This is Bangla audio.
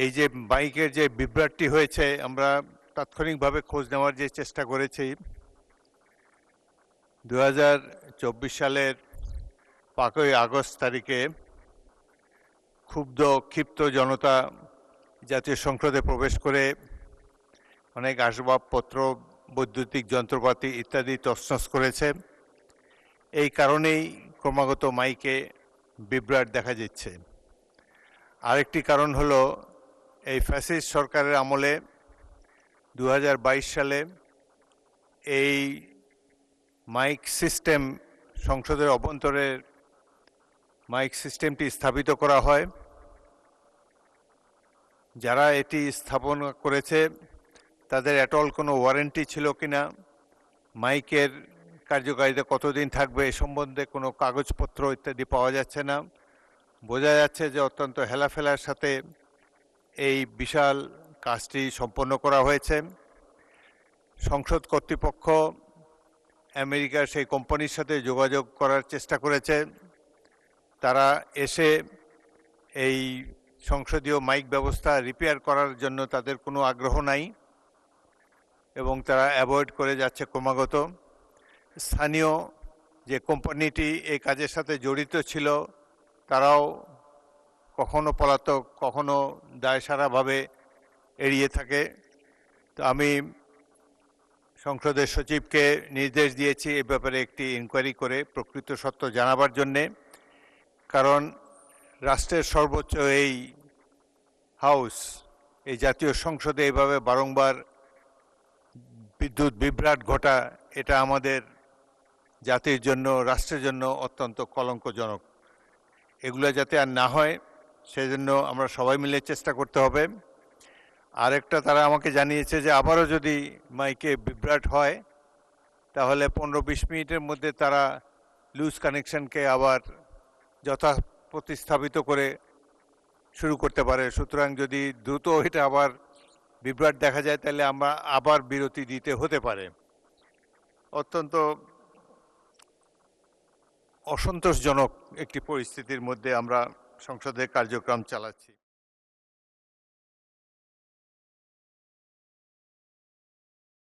এই যে মাইকের যে বিভ্রাটটি হয়েছে, আমরা তাৎক্ষণিকভাবে খোঁজ নেওয়ার যে চেষ্টা করেছি। 2024 সালের 5ই আগস্ট তারিখে ক্ষিপ্ত জনতা জাতীয় সংসদে প্রবেশ করে অনেক আসবাবপত্র, বৈদ্যুতিক যন্ত্রপাতি ইত্যাদি তছনছ করেছে। এই কারণেই ক্রমাগত মাইকে বিভ্রাট দেখা যাচ্ছে। আরেকটি কারণ হলো এই ফ্যাসিস্ট সরকারের আমলে 2022 সালে এই মাইক সিস্টেম, সংসদের অভ্যন্তরে মাইক সিস্টেমটি স্থাপিত করা হয়। যারা এটি স্থাপন করেছে তাদের অ্যাটল কোনো ওয়ারেন্টি ছিল কিনা, মাইকের কার্যকারিতা কতদিন থাকবে এ সম্বন্ধে কোনো কাগজপত্র ইত্যাদি পাওয়া যাচ্ছে না। বোঝা যাচ্ছে যে অত্যন্ত হেলাফেলার সাথে এই বিশাল কাজটি সম্পন্ন করা হয়েছে। সংসদ কর্তৃপক্ষ আমেরিকার সেই কোম্পানির সাথে যোগাযোগ করার চেষ্টা করেছে। তারা এসে এই সংসদীয় মাইক ব্যবস্থা রিপেয়ার করার জন্য তাদের কোনো আগ্রহ নাই এবং তারা অ্যাভয়েড করে যাচ্ছে ক্রমাগত। স্থানীয় যে কোম্পানিটি এই কাজের সাথে জড়িত ছিল তারাও কখনো পলাতক, কখনো দায়সারাভাবে এড়িয়ে থাকে। তো আমি সংসদের সচিবকে নির্দেশ দিয়েছি এ ব্যাপারে একটি ইনকোয়ারি করে প্রকৃত সত্য জানাবার জন্যে। কারণ রাষ্ট্রের সর্বোচ্চ এই হাউস, এই জাতীয় সংসদে এইভাবে বারংবার বিদ্যুৎ বিভ্রাট ঘটা, এটা আমাদের জাতির জন্য, রাষ্ট্রের জন্য অত্যন্ত কলঙ্কজনক। এগুলো যাতে আর না হয় সেজন্য আমরা সবাই মিলে চেষ্টা করতে হবে। আরেকটা, তারা আমাকে জানিয়েছে যে আবারও যদি মাইকে বিভ্রাট হয় তাহলে 15-20 মিনিটের মধ্যে তারা লুজ কানেকশনকে আবার প্রতিস্থাপিত করে শুরু করতে পারে। সুতরাং যদি দ্রুত এটা আবার বিভ্রাট দেখা যায় তাহলে আমরা আবার বিরতি দিতে হতে পারে। অত্যন্ত অসন্তোষজনক একটি পরিস্থিতির মধ্যে আমরা সংসদের কার্যক্রম চালাচ্ছি।